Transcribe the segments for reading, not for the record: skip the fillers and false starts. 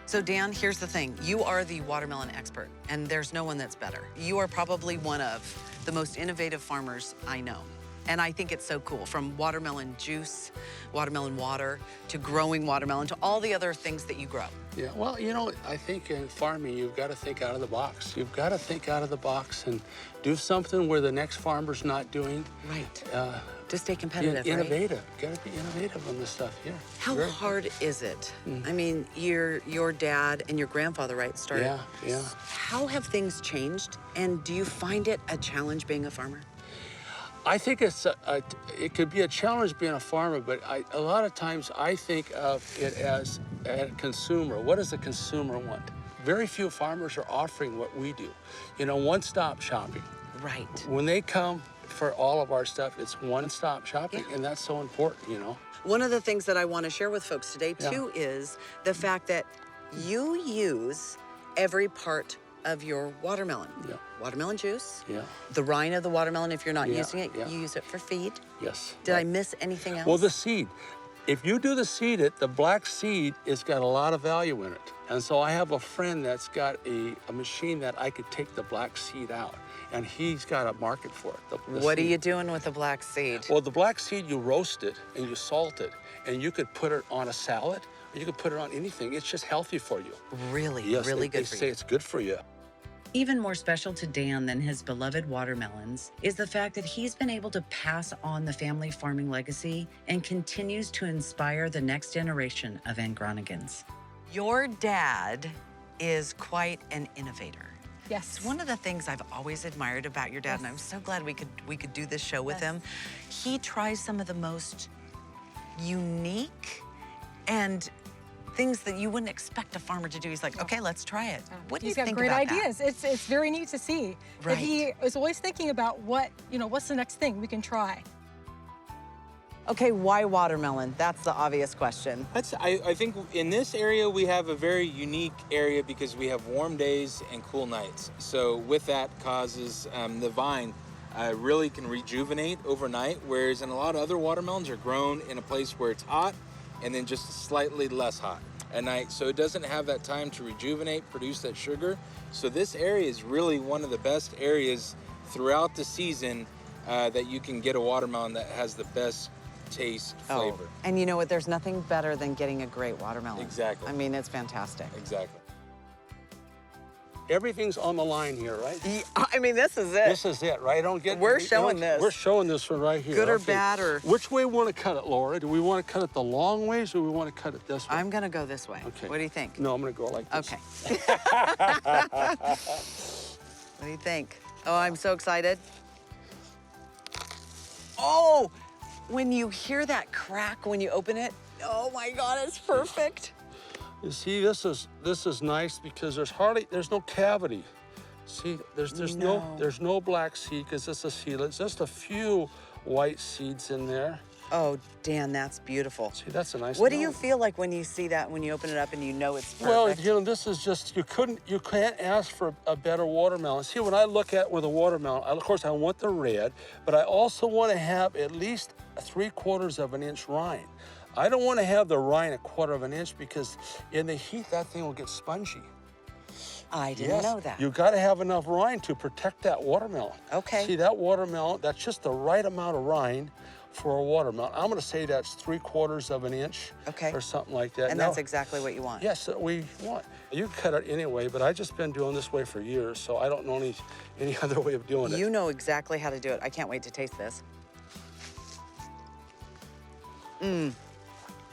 So Dan, here's the thing. You are the watermelon expert, and there's no one that's better. You are probably one of the most innovative farmers I know. And I think it's so cool, from watermelon juice, watermelon water, to growing watermelon, to all the other things that you grow. Yeah, well, I think in farming, you've got to think out of the box. You've got to think out of the box and do something where the next farmer's not doing. Right. To stay competitive, right? Innovative. Got to be innovative on this stuff here. How hard is it? I mean, your dad and your grandfather, right, started. Yeah. How have things changed? And do you find it a challenge being a farmer? I think it could be a challenge being a farmer, but a lot of times I think of it as a consumer. What does the consumer want? Very few farmers are offering what we do. One-stop shopping. Right. When they come for all of our stuff, it's one-stop shopping, and that's so important, One of the things that I want to share with folks today, too, is the fact that you use every part of your watermelon. Yeah. Watermelon juice. Yeah. The rind of the watermelon, if you're not Yeah, using it, yeah. you use it for feed. Yes. Did I miss anything else? Well, the seed. If you do the seed, the black seed has got a lot of value in it. And so I have a friend that's got a machine that I could take the black seed out, and he's got a market for it. What are you doing with the black seed? Well, the black seed, you roast it and you salt it, and you could put it on a salad, or you could put it on anything. It's just healthy for you. Really, Yes, really they good for say you. it's good for you. Even more special to Dan than his beloved watermelons is the fact that he's been able to pass on the family farming legacy and continues to inspire the next generation of Van Groningans. Your dad is quite an innovator. Yes. It's one of the things I've always admired about your dad, and I'm so glad we could do this show with him. He tries some of the most unique and things that you wouldn't expect a farmer to do. He's like, okay, let's try it. What do you think about that? He's got great ideas. It's very neat to see that he is always thinking about what's the next thing we can try. Okay, why watermelon? That's the obvious question. I think in this area we have a very unique area because we have warm days and cool nights. So with that causes the vine really can rejuvenate overnight, whereas in a lot of other watermelons are grown in a place where it's hot and then just slightly less hot at night. So it doesn't have that time to rejuvenate, produce that sugar. So this area is really one of the best areas throughout the season that you can get a watermelon that has the best taste, flavor. Oh, and you know what? There's nothing better than getting a great watermelon. Exactly. I mean, it's fantastic. Exactly. Everything's on the line here, right? Yeah, I mean, this is it. This is it, right? We're showing this. We're showing this one right here. Good or Okay. bad or... Which way we want to cut it, Laura? Do we want to cut it the long ways, or we want to cut it this way? I'm gonna go this way. Okay. What do you think? No, I'm going to go like this. Okay. What do you think? Oh, I'm so excited. Oh, when you hear that crack when you open it, oh my God, it's perfect. You see, this is nice because there's no cavity. See, there's no black seed because it's a seed. It's just a few white seeds in there. Oh, Dan, that's beautiful. See, that's a nice. What do you melon. feel like when you see that, when you open it up and you know it's perfect? Well, this is just, you can't ask for a better watermelon. See, when I look at with a watermelon, of course I want the red, but I also want to have at least 3/4 of an inch rind. I don't want to have the rind 1/4 of an inch because in the heat, that thing will get spongy. I didn't know that. You got to have enough rind to protect that watermelon. Okay. See, that watermelon, that's just the right amount of rind for a watermelon. I'm going to say that's 3/4 of an inch. Okay. Or something like that. And Now, that's exactly what you want. yes, we want. You can cut it anyway, but I've just been doing this way for years, so I don't know any other way of doing it. You know exactly how to do it. I can't wait to taste this. Oh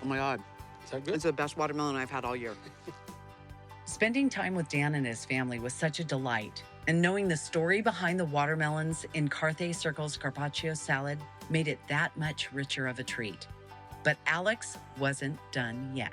my God. Is that good? It's the best watermelon I've had all year. Spending time with Dan and his family was such a delight, and knowing the story behind the watermelons in Carthay Circle's carpaccio salad made it that much richer of a treat. But Alex wasn't done yet.